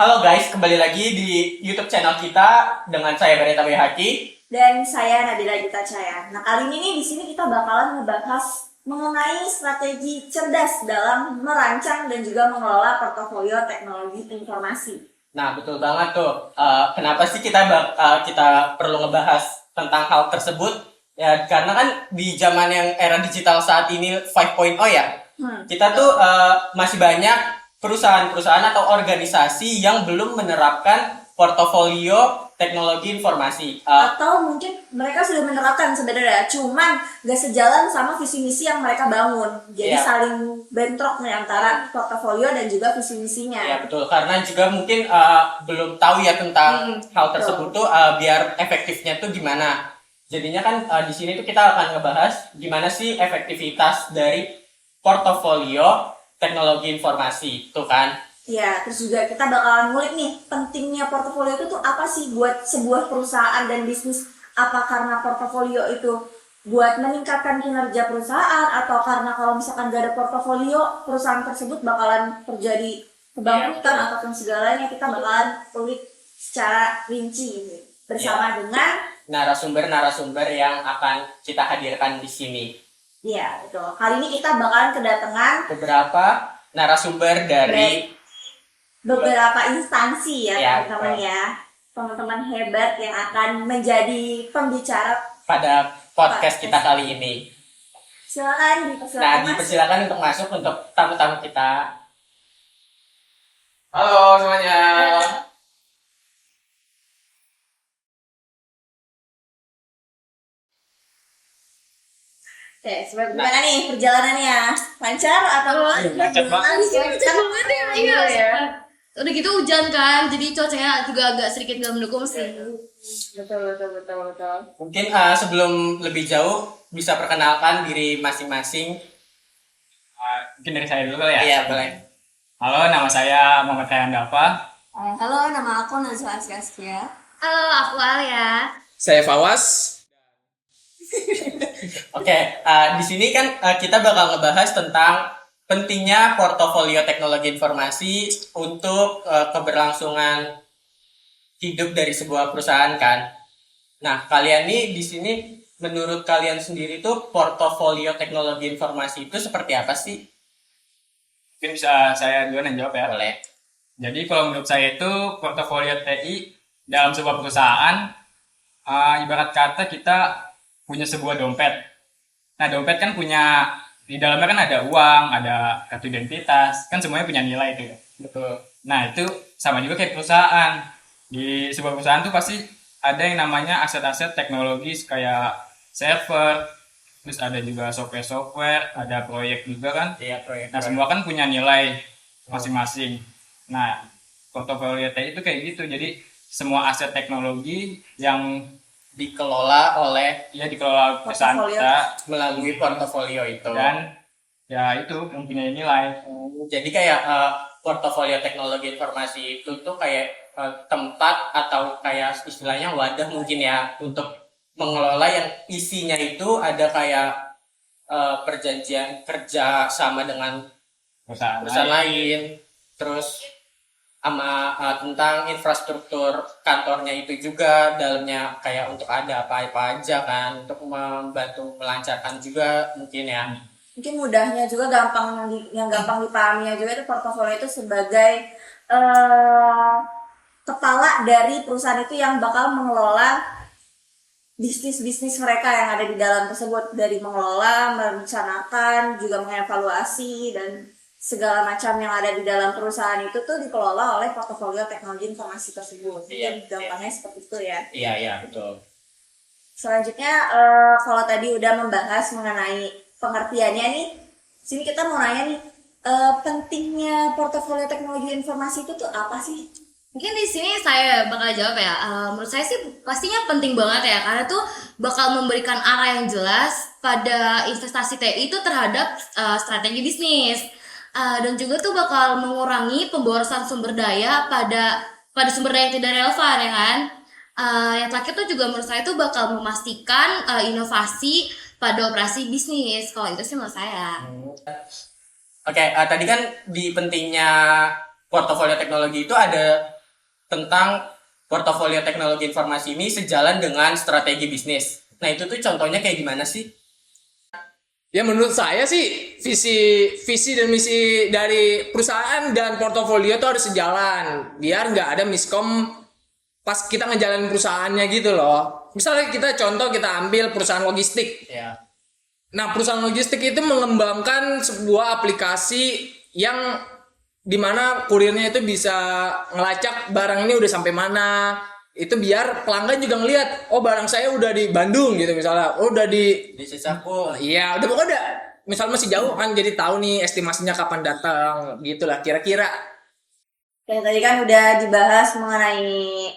Halo guys, kembali lagi di YouTube channel kita dengan saya Bareta Haki. Dan saya Nabila Gita Cahaya. Nah, kali ini nih di sini kita bakalan ngebahas mengenai strategi cerdas dalam merancang dan juga mengelola portofolio teknologi informasi. Nah, betul banget tuh. Kenapa sih kita perlu ngebahas tentang hal tersebut? Ya, karena kan di zaman yang era digital saat ini 5.0 ya, kita tuh masih banyak perusahaan-perusahaan atau organisasi yang belum menerapkan portofolio teknologi informasi. Atau mungkin mereka sudah menerapkan sebenarnya, cuman gak sejalan sama visi misi yang mereka bangun. Jadi Iya. saling bentrok nih antara portofolio dan juga visi misinya. Ya betul, karena juga mungkin belum tahu ya tentang hal tersebut tuh biar efektifnya tuh gimana. Jadinya kan di sini tuh kita akan ngebahas gimana sih efektivitas dari portofolio teknologi informasi, tuh kan? Ya, terus juga kita bakalan ngulik nih pentingnya portofolio itu tuh apa sih buat sebuah perusahaan dan bisnis. Apa karena portofolio itu buat meningkatkan kinerja perusahaan, atau karena kalau misalkan gak ada portofolio perusahaan tersebut bakalan terjadi kebangkrutan ataupun segalanya. Kita bakalan ulik secara rinci gitu, bersama dengan Narasumber-narasumber yang akan kita hadirkan di sini. ya betul. Kali ini kita bakalan kedatangan Beberapa narasumber dari beberapa instansi ya, Ya, teman-teman betul. ya, teman-teman hebat yang akan menjadi pembicara. pada podcast kita kali ini. Silakan Nah, dipersilakan masuk. dipersilakan untuk masuk untuk tamu-tamu kita. Halo semuanya. Oke, gimana nih perjalanannya? Lancar atau Lancar banget. Lancar banget ya. Iya ya. Udah gitu hujan kan, jadi cuacanya juga agak sedikit nggak mendukung sih. Betul. Mungkin sebelum lebih jauh bisa perkenalkan diri masing-masing. Mungkin dari saya dulu kali ya. Iya, boleh. Halo, nama saya Muhammad Khayan Dava. Halo, nama aku Nazwa Askia. Halo, aku Alia. Saya Fawas. Oke, di sini kan kita bakal ngebahas tentang pentingnya portofolio teknologi informasi untuk keberlangsungan hidup dari sebuah perusahaan kan. Nah, kalian nih di sini menurut kalian sendiri tuh portofolio teknologi informasi itu seperti apa sih? Mungkin bisa saya duluan yang jawab ya. Boleh. Jadi kalau menurut saya itu portofolio TI dalam sebuah perusahaan, ibarat kata kita punya sebuah dompet. Nah, dompet kan punya, di dalamnya kan ada uang, ada kartu identitas, kan semuanya punya nilai itu ya. Betul. Nah, itu sama juga kayak perusahaan. Di sebuah perusahaan tuh pasti ada yang namanya aset-aset teknologis kayak server, terus ada juga software-software, ada proyek juga kan. Iya, proyek. Nah, semua kan punya nilai masing-masing. Nah, portofolio TI itu kayak gitu. Jadi, semua aset teknologi yang dikelola oleh dikelola perusahaan Portofolio. kita melalui portofolio itu. dan ya itu mempunyai nilai. Jadi kayak portofolio teknologi informasi itu tuh kayak tempat atau kayak istilahnya wadah mungkin ya untuk mengelola yang isinya itu ada kayak perjanjian kerja sama dengan perusahaan lain, terus sama tentang infrastruktur kantornya itu juga dalamnya kayak untuk ada apa-apa aja kan, untuk membantu melancarkan juga mungkin ya. Mungkin mudahnya juga yang gampang dipahaminya juga itu portofolio itu sebagai kepala dari perusahaan itu yang bakal mengelola bisnis-bisnis mereka yang ada di dalam tersebut, dari mengelola, merencanakan, juga mengevaluasi dan segala macam yang ada di dalam perusahaan itu tuh dikelola oleh portofolio teknologi informasi tersebut. Iya, Jadi gampangnya seperti itu ya. Iya betul. Selanjutnya kalau tadi udah membahas mengenai pengertiannya nih, sini kita mau nanya nih, pentingnya portofolio teknologi informasi itu tuh apa sih? Mungkin di sini saya bakal jawab ya. Menurut saya sih pastinya penting banget ya, karena tuh bakal memberikan arah yang jelas pada investasi TI itu terhadap strategi bisnis. Dan juga tuh bakal mengurangi pemborosan sumber daya pada sumber daya yang tidak relevan ya kan. Yang terakhir tuh juga menurut saya tuh bakal memastikan inovasi pada operasi bisnis. Kalau itu sih menurut saya. Oke, tadi kan di pentingnya portofolio teknologi itu ada tentang portofolio teknologi informasi ini sejalan dengan strategi bisnis. Nah itu tuh contohnya kayak gimana sih? Ya menurut saya sih visi dan misi dari perusahaan dan portofolio itu harus sejalan biar nggak ada miskom pas kita ngejalanin perusahaannya gitu loh. Misalnya kita ambil perusahaan logistik. Ya. Nah perusahaan logistik itu mengembangkan sebuah aplikasi yang dimana kurirnya itu bisa ngelacak barang ini udah sampai mana. Itu biar pelanggan juga ngelihat, oh barang saya udah di Bandung gitu misalnya, oh udah di Cisaku. iya udah pokoknya udah misal masih jauh kan jadi tahu nih estimasinya kapan datang gitulah kira-kira. Kayak tadi kan udah dibahas mengenai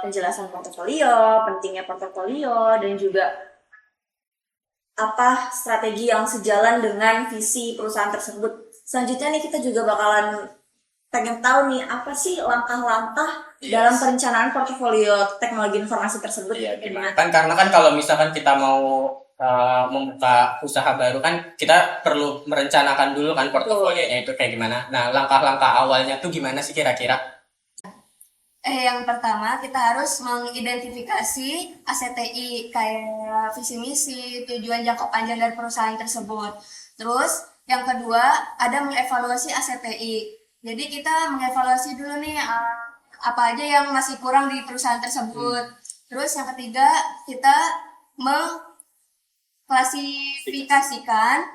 penjelasan portofolio, pentingnya portofolio, dan juga apa strategi yang sejalan dengan visi perusahaan tersebut. Selanjutnya nih kita juga bakalan pengen tahu nih apa sih langkah-langkah dalam perencanaan portofolio teknologi informasi tersebut. Iya, gimana? Kan karena kan kalau misalkan kita mau membuka usaha baru kan kita perlu merencanakan dulu kan portofolionya itu kayak gimana. Nah, langkah-langkah awalnya tuh gimana sih kira-kira? Yang pertama kita harus mengidentifikasi aset TI kayak visi misi, tujuan jangka panjang dari perusahaan tersebut. Terus yang kedua ada mengevaluasi aset TI. Jadi kita mengevaluasi dulu nih apa aja yang masih kurang di perusahaan tersebut. Terus yang ketiga kita mengklasifikasikan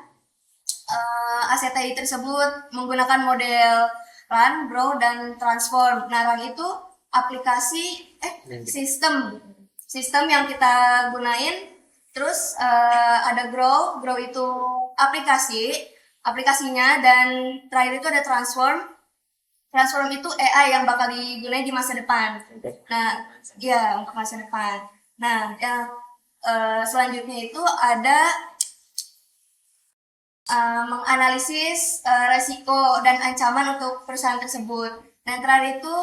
aset TI tersebut menggunakan model run, grow, dan transform. Nah, run itu aplikasi sistem yang kita gunain. Terus ada grow itu aplikasinya, dan terakhir itu ada transform itu AI yang bakal digunakan di masa depan. Nah, ya untuk masa depan. Nah, yang selanjutnya itu ada menganalisis resiko dan ancaman untuk perusahaan tersebut. Dan terakhir itu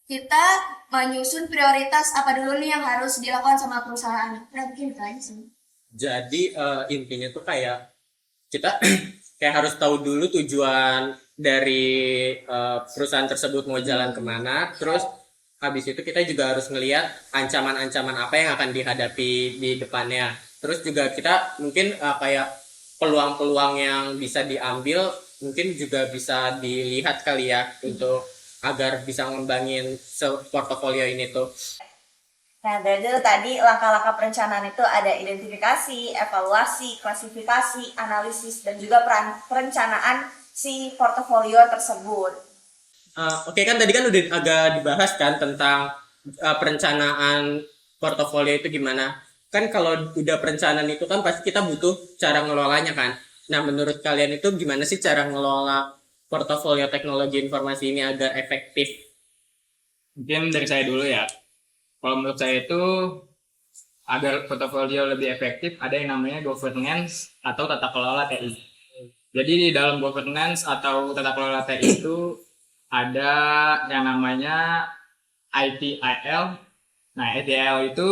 kita menyusun prioritas apa dulu nih yang harus dilakukan sama perusahaan. Nah, mungkin itu aja sih. Jadi intinya tuh kayak kita kayak harus tahu dulu tujuan dari perusahaan tersebut mau jalan kemana, terus habis itu kita juga harus ngelihat ancaman-ancaman apa yang akan dihadapi di depannya. Terus juga kita mungkin kayak peluang-peluang yang bisa diambil mungkin juga bisa dilihat kali ya untuk agar bisa ngembangin portofolio ini tuh. Nah, dari tadi langkah-langkah perencanaan itu ada identifikasi, evaluasi, klasifikasi, analisis, dan juga perencanaan si portofolio tersebut. Oke, kan tadi kan udah agak dibahas kan tentang perencanaan portofolio itu gimana. Kan kalau udah perencanaan itu kan pasti kita butuh cara ngelolanya kan. Nah, menurut kalian itu gimana sih cara ngelola portofolio teknologi informasi ini agar efektif? Mungkin dari saya dulu ya. Kalau menurut saya itu agar portofolio lebih efektif ada yang namanya governance atau tata kelola TI. Jadi di dalam governance atau tata kelola TI itu ada yang namanya ITIL. Nah, ITIL itu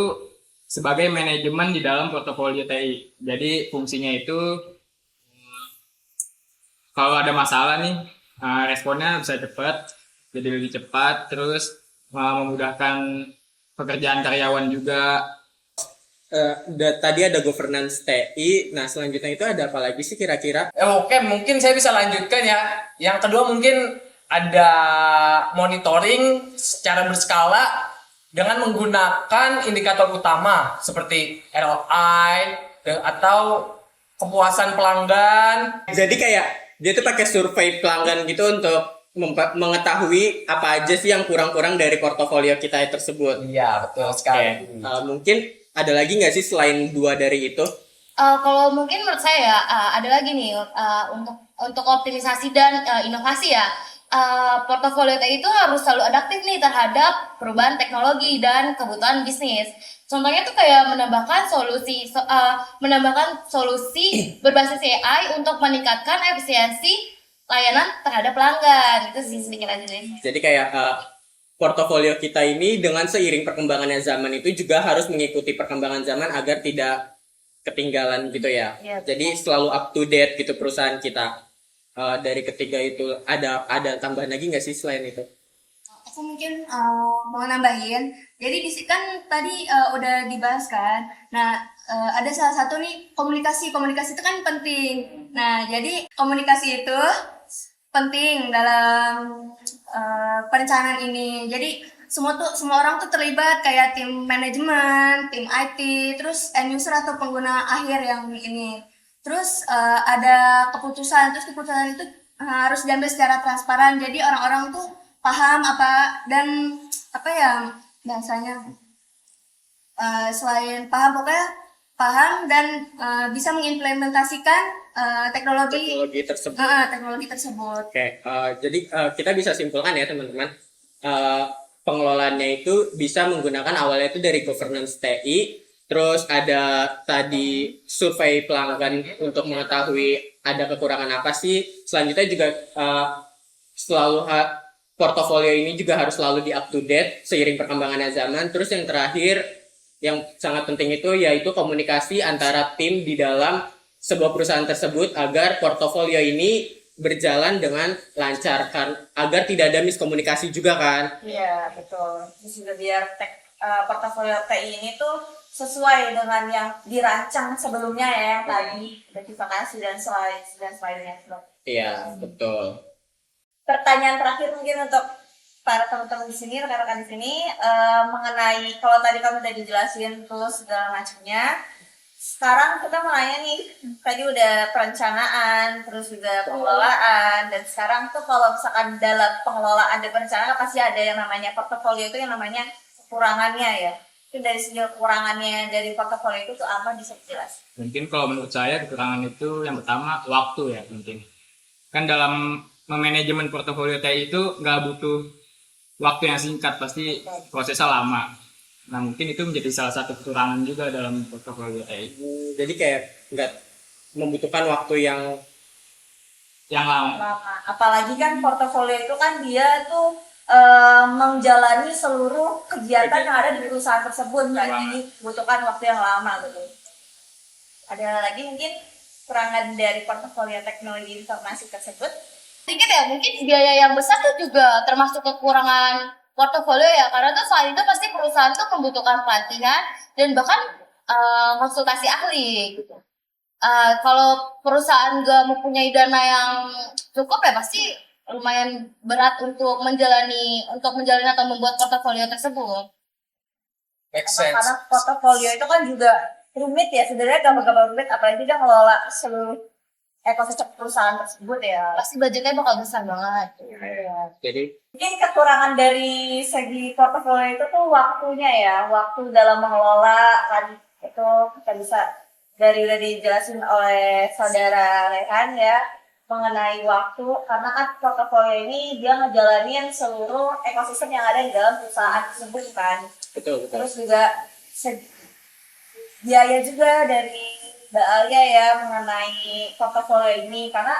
sebagai manajemen di dalam portofolio TI. Jadi fungsinya itu kalau ada masalah nih, responnya bisa cepat, jadi lebih cepat, terus memudahkan pekerjaan karyawan juga. Tadi ada governance TI. Nah, selanjutnya itu ada apa lagi sih kira-kira? Oke, mungkin saya bisa lanjutkan ya. Yang kedua mungkin ada monitoring secara berskala dengan menggunakan indikator utama seperti ROI atau kepuasan pelanggan. Jadi kayak dia tuh pakai survei pelanggan gitu untuk mengetahui apa aja sih yang kurang-kurang dari portofolio kita tersebut. Iya, betul sekali. Mungkin ada lagi nggak sih selain dua dari itu? Kalau mungkin menurut saya ada lagi nih untuk optimisasi dan inovasi ya. Portofolio TI itu harus selalu adaptif nih terhadap perubahan teknologi dan kebutuhan bisnis. Contohnya tuh kayak menambahkan solusi berbasis AI untuk meningkatkan efisiensi layanan terhadap pelanggan. Itu sih sedikit aja deh. Jadi kayak portofolio kita ini dengan seiring perkembangannya zaman itu juga harus mengikuti perkembangan zaman agar tidak ketinggalan gitu ya. Iya, Jadi selalu up to date gitu perusahaan kita. dari ketiga itu ada tambahan lagi nggak sih selain itu? Aku mungkin mau nambahin. Jadi di sini kan tadi udah dibahas kan. Nah, ada salah satu nih komunikasi. Komunikasi itu kan penting. Nah, jadi komunikasi itu penting dalam perencanaan ini. Jadi semua orang tuh terlibat kayak tim manajemen, tim IT, terus end user atau pengguna akhir yang ini. Terus ada keputusan, terus keputusan itu harus diambil secara transparan. Jadi orang-orang tuh paham apa dan apa ya bahasanya selain paham pokoknya paham dan bisa mengimplementasikan teknologi Teknologi tersebut. Oke, jadi kita bisa simpulkan ya teman-teman, pengelolaannya itu bisa menggunakan awalnya itu dari governance TI, terus ada tadi survei pelanggan untuk mengetahui ada kekurangan apa sih. Selanjutnya juga selalu portofolio ini juga harus selalu di up to date seiring perkembangannya zaman. Terus yang terakhir yang sangat penting itu yaitu komunikasi antara tim di dalam sebuah perusahaan tersebut agar portofolio ini berjalan dengan lancar kan, agar tidak ada miskomunikasi juga kan. Iya, betul. Terus juga biar portofolio TI ini tuh sesuai dengan yang dirancang sebelumnya ya, yang tadi identifikasi dan selainnya. Iya, betul. Pertanyaan terakhir mungkin untuk para teman-teman di sini, rekan-rekan di sini, mengenai kalau tadi kamu udah dijelasin terus segala macamnya. Sekarang kita mau nanya nih, tadi udah perencanaan, terus juga pengelolaan, dan sekarang tuh kalau misalkan dalam pengelolaan dan perencanaan pasti ada yang namanya portofolio, itu yang namanya kekurangannya ya. Itu dari segi kekurangannya dari portofolio itu tuh apa, bisa dijelaskan? Mungkin kalau menurut saya kekurangan itu yang pertama waktu ya mungkin. Kan dalam memanajemen portofolio TI itu nggak butuh waktu yang singkat, pasti prosesnya lama. Nah mungkin itu menjadi salah satu kekurangan juga dalam portofolio TI. Jadi kayak nggak membutuhkan waktu yang lama. Apalagi kan portofolio itu kan dia tuh menjalani seluruh kegiatan yang ada di perusahaan tersebut, kan, jadi butuhkan waktu yang lama gitu. Ada lagi mungkin kekurangan dari portofolio teknologi informasi tersebut? Sedikit ya, mungkin biaya yang besar tuh juga termasuk kekurangan portofolio ya, karena tuh selain itu pasti perusahaan tuh membutuhkan pelatihan dan bahkan konsultasi ahli gitu. Kalau perusahaan gak mempunyai dana yang cukup ya pasti lumayan berat untuk menjalani atau membuat portofolio tersebut. Make sense. Karena portofolio itu kan juga rumit ya, sebenarnya gampang-gampang rumit, apalagi dia ngelola seluruh ekosistem perusahaan tersebut ya. Pasti budgetnya bakal besar banget. jadi Mungkin kekurangan dari segi portofolio itu tuh waktunya ya, waktu dalam mengelola kan itu kita bisa udah dijelasin oleh saudara Rehan ya mengenai waktu, karena kan portofolio ini dia ngejalanin seluruh ekosistem yang ada di dalam perusahaan tersebut kan. betul. Terus juga biaya juga dari Mbak Alia ya mengenai portofolio ini, karena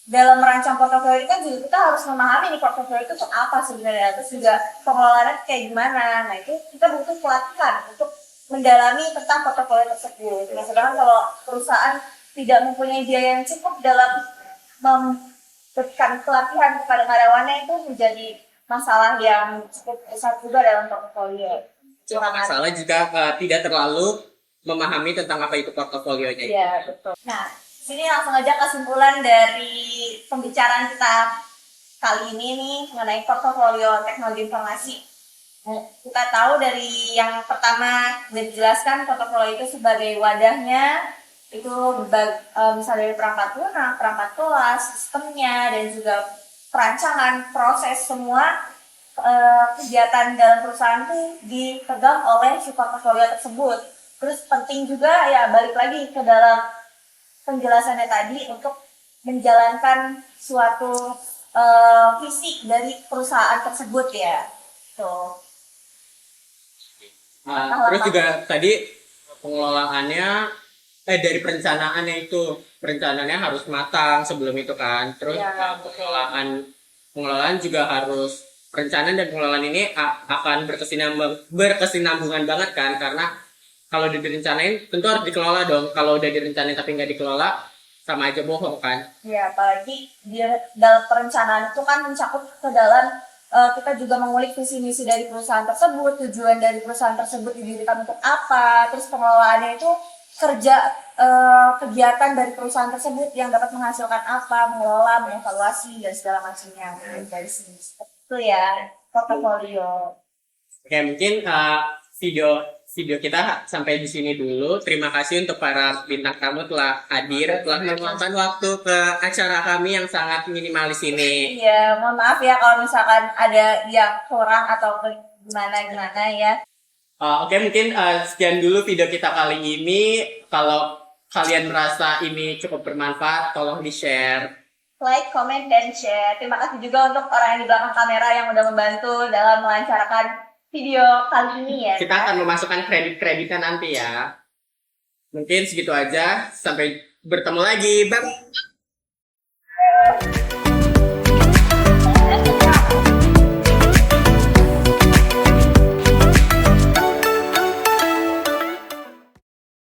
dalam merancang portofolio itu kan juga kita harus memahami nih portofolio itu tuh apa sebenarnya, terus juga pengelolaannya kayak gimana. Nah itu kita butuh pelatihan untuk mendalami tentang portofolio tersebut. Nah sedangkan kalau perusahaan tidak mempunyai biaya yang cukup dalam memberikan pelatihan kepada karyawannya, itu menjadi masalah yang cukup besar juga dalam portofolio. Masalah jika tidak terlalu memahami tentang apa itu portofolionya. Iya, betul. Nah, sini langsung aja kesimpulan dari pembicaraan kita kali ini nih mengenai portofolio teknologi informasi. Kita tahu dari yang pertama sudah dijelaskan portofolio itu sebagai wadahnya, itu misalnya dari perangkat lunak, perangkat kelas, sistemnya, dan juga perancangan, proses semua kegiatan dalam perusahaan itu dipegang oleh si portofolio tersebut. Terus penting juga ya balik lagi ke dalam penjelasannya tadi untuk menjalankan suatu visi dari perusahaan tersebut ya. Tuh. Terus juga tadi pengelolaannya dari perencanaannya itu perencanaannya harus matang sebelum itu kan. Terus Ya, pengelolaan juga harus, perencanaan dan pengelolaan ini akan berkesinambungan banget kan, karena kalau udah direncanain tentu harus dikelola dong. Kalau udah direncanain tapi nggak dikelola, sama aja bohong kan. Ya, apalagi di dalam perencanaan itu kan mencakup ke dalam kita juga mengulik visi misi dari perusahaan tersebut, tujuan dari perusahaan tersebut didirikan untuk apa, terus pengelolaannya itu kerja kegiatan dari perusahaan tersebut yang dapat menghasilkan apa, mengelola, mengevaluasi dan segala macamnya dari sini. Itu ya portofolio. Oke, mungkin video kita sampai di sini dulu. Terima kasih untuk para bintang tamu telah hadir, telah meluangkan waktu ke acara kami yang sangat minimalis ini. Iya, mohon maaf ya kalau misalkan ada yang kurang atau gimana ya. Oke, mungkin sekian dulu video kita kali ini. Kalau kalian merasa ini cukup bermanfaat, tolong di-share. Like, comment, dan share. Terima kasih juga untuk orang yang di belakang kamera yang udah membantu dalam melancarkan video kali ini ya. Kita akan memasukkan kredit-kreditnya nanti ya. Mungkin segitu aja. Sampai bertemu lagi. Bye.